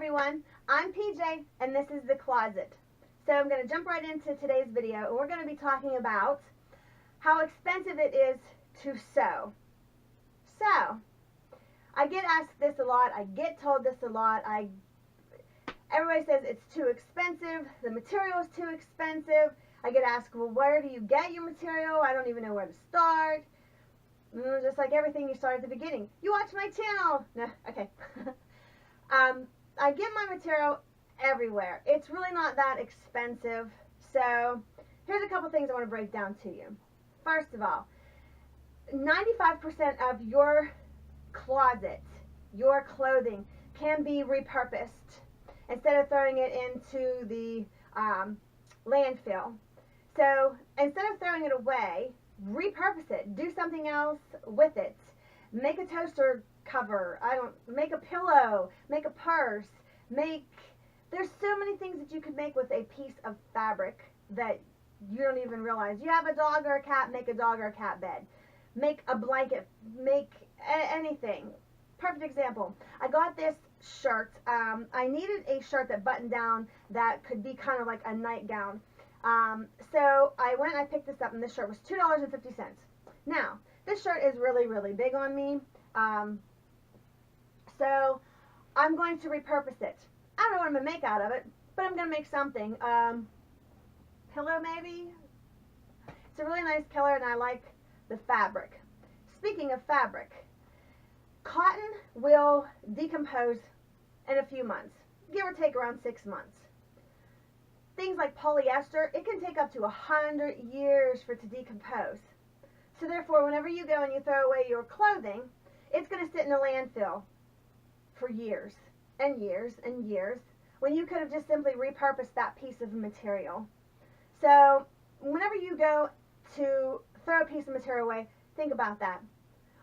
everyone, I'm PJ and this is The Closet. So I'm going to jump right into today's video and we're going to be talking about how expensive it is to sew. So, I get asked this a lot, I get told this a lot, everybody says it's too expensive, the material is too expensive. I get asked, well, where do you get your material? I don't even know where to start. Just like everything, you start at the beginning. You watch my channel. No, okay. I get my material everywhere. It's really not that expensive. So here's a couple things I want to break down to you. First of all, 95% of your closet, your clothing, can be repurposed instead of throwing it into the landfill. So instead of throwing it away, repurpose it. Do something else with it. Make a toaster cover. Make a pillow. Make a purse. There's so many things that you could make with a piece of fabric that you don't even realize. You have a dog or a cat, make a dog or a cat bed. Make a blanket. Make anything. Perfect example. I got this shirt. I needed a shirt that buttoned down that could be kind of like a nightgown. So I went and I picked this up, and this shirt was $2.50. Now, this shirt is really, really big on me. So I'm going to repurpose it. I don't know what I'm going to make out of it, but I'm going to make something. Pillow maybe? It's a really nice color, and I like the fabric. Speaking of fabric, cotton will decompose in a few months, give or take around 6 months. Things like polyester, it can take up to 100 years for it to decompose. So therefore, whenever you go and you throw away your clothing, it's going to sit in a landfill for years and years and years, when you could have just simply repurposed that piece of material. So whenever you go to throw a piece of material away, think about that.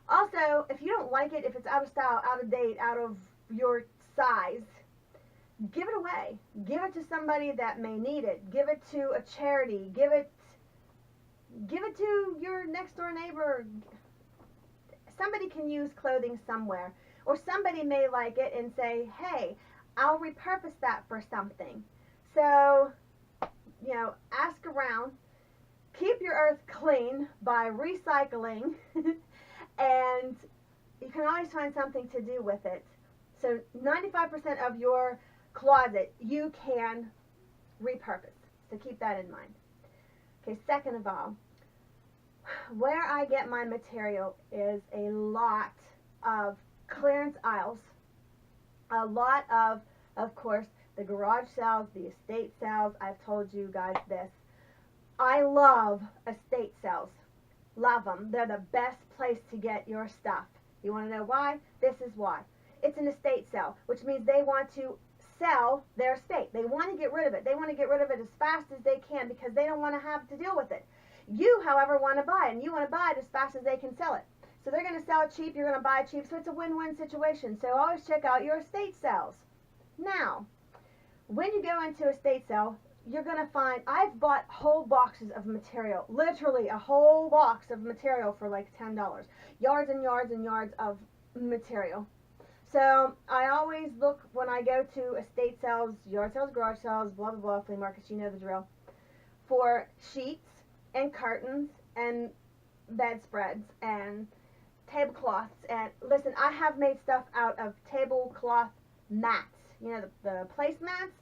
Also, if you don't like it, if it's out of style, out of date, out of your size, give it away. Give it to somebody that may need it. Give it to a charity. Give it to your next door neighbor. Somebody can use clothing somewhere. Or somebody may like it and say, hey, I'll repurpose that for something. So, ask around. Keep your earth clean by recycling. And you can always find something to do with it. So 95% of your closet you can repurpose. So keep that in mind. Okay, second of all, where I get my material is a lot of clearance aisles, a lot of course, the garage sales, the estate sales. I've told you guys this. I love estate sales. Love them. They're the best place to get your stuff. You want to know why? This is why. It's an estate sale, which means they want to sell their estate. They want to get rid of it. They want to get rid of it as fast as they can because they don't want to have to deal with it. You, however, want to buy it, and you want to buy it as fast as they can sell it. So they're going to sell it cheap, you're going to buy it cheap, so it's a win-win situation. So always check out your estate sales. Now, when you go into estate sale, you're going to find, I've bought whole boxes of material, literally a whole box of material for like $10. Yards and yards and yards of material. So I always look when I go to estate sales, yard sales, garage sales, blah, blah, blah, flea markets, you know the drill, for sheets and curtains and bedspreads and tablecloths. And listen, I have made stuff out of tablecloth mats, the placemats.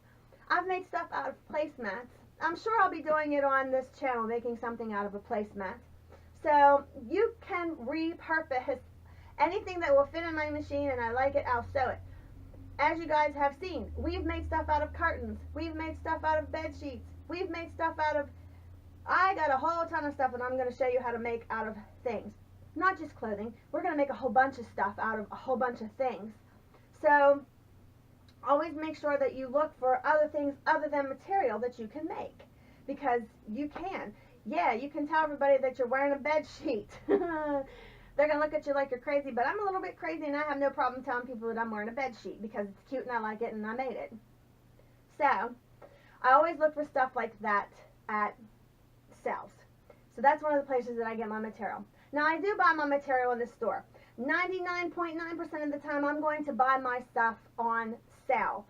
I've made stuff out of placemats. I'm sure I'll be doing it on this channel, making something out of a placemat. So you can repurpose anything that will fit in my machine, and I like it, I'll sew it. As you guys have seen, we've made stuff out of curtains. We've made stuff out of bed sheets. We've made stuff out of, I got a whole ton of stuff, and I'm going to show you how to make out of things. Not just clothing. We're going to make a whole bunch of stuff out of a whole bunch of things. So always make sure that you look for other things other than material that you can make, because you can. Yeah, you can tell everybody that you're wearing a bed sheet. They're going to look at you like you're crazy, but I'm a little bit crazy, and I have no problem telling people that I'm wearing a bed sheet because it's cute and I like it and I made it. So I always look for stuff like that at sales. So that's one of the places that I get my material. Now, I do buy my material in the store. 99.9% of the time, I'm going to buy my stuff on sale.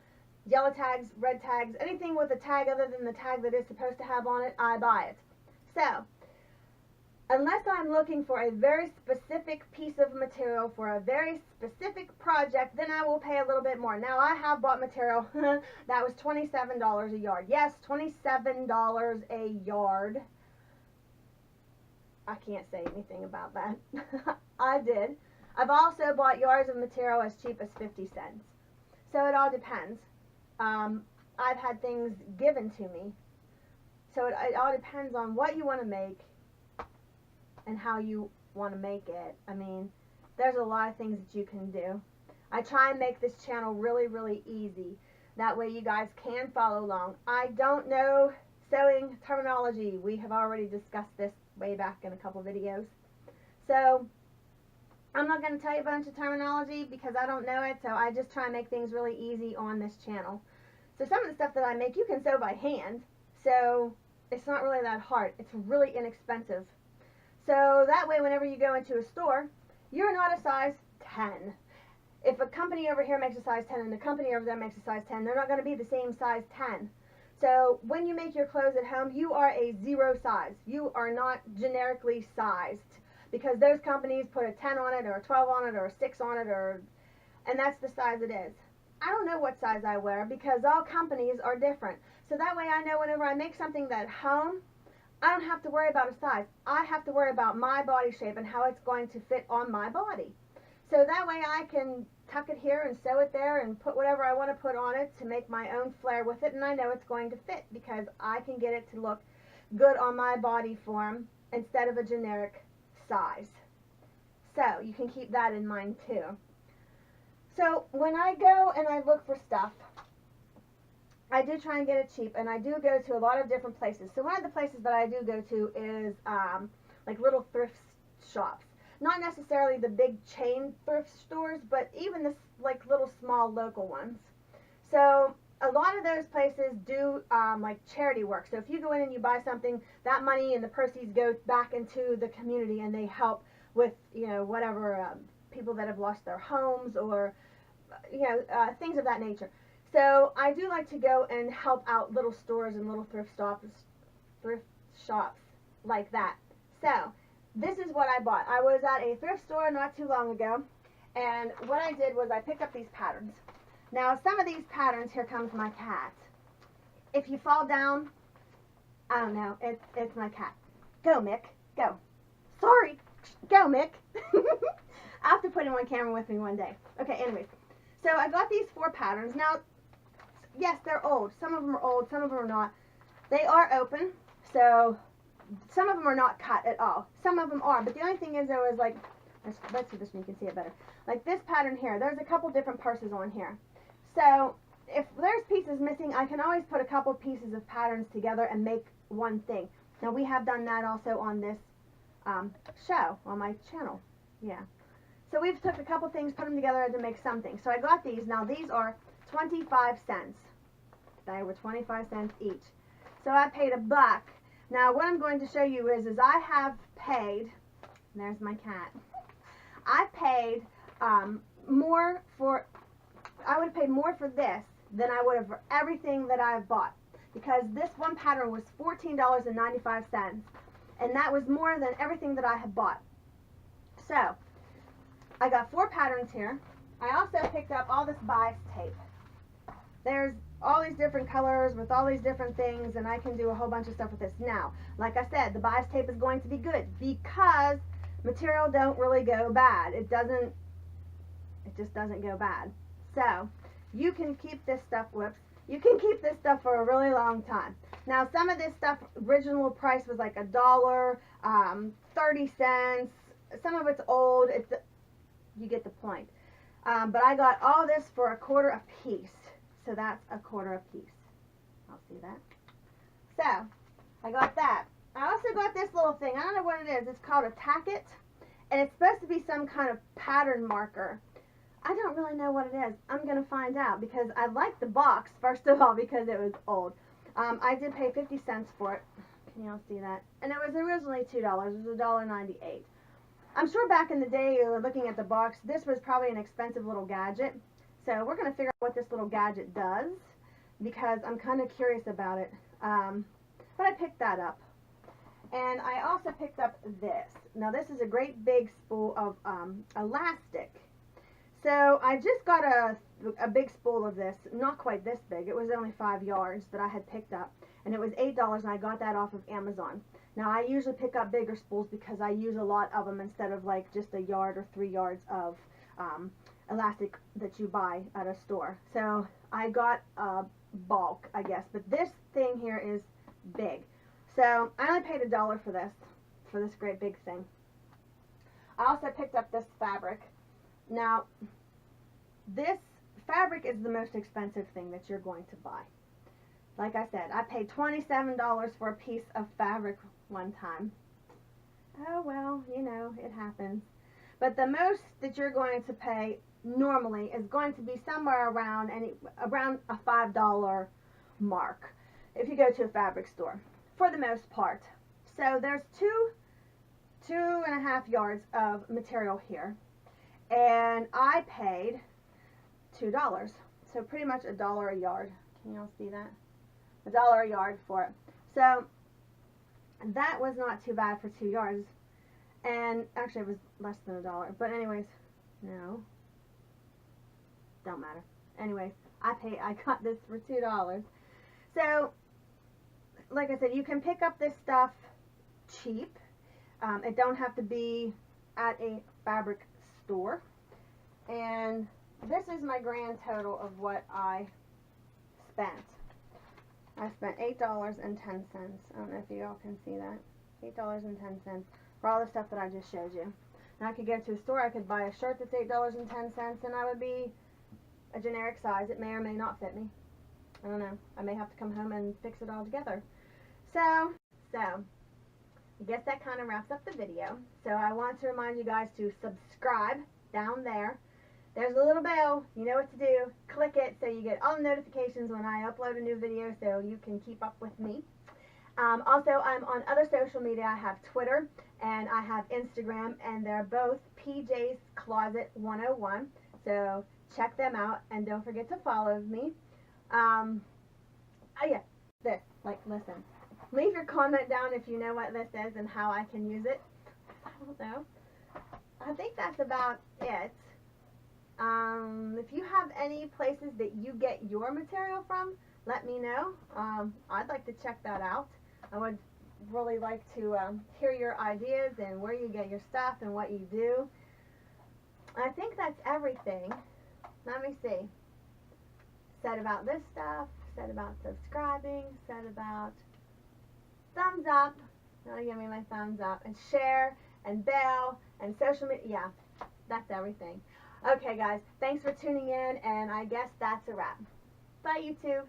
yellow tags, red tags, anything with a tag other than the tag that it's supposed to have on it, I buy it. So, unless I'm looking for a very specific piece of material for a very specific project, then I will pay a little bit more. Now, I have bought material that was $27 a yard. Yes, $27 a yard. I can't say anything about that. I did. I've also bought yards of material as cheap as 50 cents. So it all depends. I've had things given to me. So it all depends on what you want to make and how you want to make it. I mean, there's a lot of things that you can do. I try and make this channel really, really easy. That way you guys can follow along. I don't know sewing terminology. We have already discussed this way back in a couple videos. So I'm not going to tell you a bunch of terminology because I don't know it. So I just try and make things really easy on this channel. So some of the stuff that I make, you can sew by hand. So it's not really that hard. It's really inexpensive. So that way, whenever you go into a store, you're not a size 10. If a company over here makes a size 10 and a company over there makes a size 10, they're not going to be the same size 10. So when you make your clothes at home, you are a 0 size. You are not generically sized because those companies put a 10 on it or a 12 on it or a 6 on it, and that's the size it is. I don't know what size I wear because all companies are different. So that way I know whenever I make something at home, I don't have to worry about a size. I have to worry about my body shape and how it's going to fit on my body. So that way I can tuck it here and sew it there and put whatever I want to put on it to make my own flair with it, and I know it's going to fit because I can get it to look good on my body form instead of a generic size. So you can keep that in mind too. So when I go and I look for stuff, I do try and get it cheap, and I do go to a lot of different places. So one of the places that I do go to is like little thrift shops. Not necessarily the big chain thrift stores, but even the like little small local ones. So a lot of those places do like charity work. So if you go in and you buy something, that money and the proceeds go back into the community, and they help with, you know, whatever people that have lost their homes or, you know, things of that nature. So I do like to go and help out little stores and little thrift shops like that. So this is what I bought. I was at a thrift store not too long ago, and what I did was I picked up these patterns. Now some of these patterns, here comes my cat. If you fall down, I don't know, it's my cat. Go, Mick, go. Sorry, go, Mick. I'll have to put him on camera with me one day. Okay, anyways. So I got these 4 patterns. Now, yes, they're old. Some of them are old, some of them are not. They are open, so some of them are not cut at all. Some of them are, but the only thing is there was like, let's do this so you can see it better. Like this pattern here, there's a couple different purses on here. So if there's pieces missing, I can always put a couple pieces of patterns together and make one thing. Now we have done that also on this show, on my channel. Yeah. So we've took a couple things, put them together to make something. So I got these. Now these are 25 cents. They were 25 cents each. So I paid $1. Now what I'm going to show you is I have paid, there's my cat, I paid more for, I would have paid more for this than I would have for everything that I've bought. Because this one pattern was $14.95, and that was more than everything that I had bought. So I got 4 patterns here. I also picked up all this bias tape. There's all these different colors with all these different things, and I can do a whole bunch of stuff with this. Now, like I said, the bias tape is going to be good because material don't really go bad. It just doesn't go bad. So you can keep this stuff, you can keep this stuff for a really long time. Now some of this stuff, original price was like $1, 30 cents. Some of it's old. You get the point. But I got all this for $1 a piece. So that's $1 a piece. I'll see that. So I got that. I also got this little thing. I don't know what it is. It's called a tacket, and it's supposed to be some kind of pattern marker. I don't really know what it is. I'm going to find out because I like the box, first of all, because it was old. I did pay 50 cents for it. Can you all see that? And it was originally $2. It was $1.98. I'm sure back in the day, looking at the box, this was probably an expensive little gadget. So we're going to figure out what this little gadget does. because I'm kind of curious about it. But I picked that up. And I also picked up this. Now this is a great big spool of elastic. So I just got a big spool of this, not quite this big. It was only 5 yards that I had picked up, and it was $8, and I got that off of Amazon. Now I usually pick up bigger spools because I use a lot of them instead of like just a yard or 3 yards of elastic that you buy at a store. So I got a bulk, I guess, but this thing here is big. So I only paid $1 for this great big thing. I also picked up this fabric. Now, this fabric is the most expensive thing that you're going to buy. Like I said, I paid $27 for a piece of fabric one time. Oh well, you know, it happens. But the most that you're going to pay normally is going to be somewhere around a $5 mark if you go to a fabric store, for the most part. So there's two and a half yards of material here. And I paid $2, so pretty much $1 a yard. Can y'all see that? $1 a yard for it. So that was not too bad for 2 yards. And actually it was less than $1. But anyways, no. Don't matter. Anyways, I got this for $2. So, like I said, you can pick up this stuff cheap. It don't have to be at a fabric store. And this is my grand total of what I spent. I spent $8.10. I don't know if you all can see that. $8.10 for all the stuff that I just showed you. Now I could go to a store, I could buy a shirt that's $8.10 and I would be a generic size. It may or may not fit me. I don't know. I may have to come home and fix it all together. So I guess that kind of wraps up the video. So I want to remind you guys to subscribe down there. There's a little bell. You know what to do. Click it so you get all the notifications when I upload a new video so you can keep up with me. Also, I'm on other social media. I have Twitter and I have Instagram, and they're both PJ's Closet 101. So check them out and don't forget to follow me. Oh yeah, this. Like, listen. Leave your comment down if you know what this is and how I can use it. I don't know. I think that's about it. If you have any places that you get your material from, let me know. I'd like to check that out. I would really like to hear your ideas and where you get your stuff and what you do. I think that's everything. Let me see. Said about this stuff, said about subscribing, said about thumbs up. Now give me my thumbs up. And share and bell and social media. Yeah, that's everything. Okay, guys. Thanks for tuning in, and I guess that's a wrap. Bye, YouTube.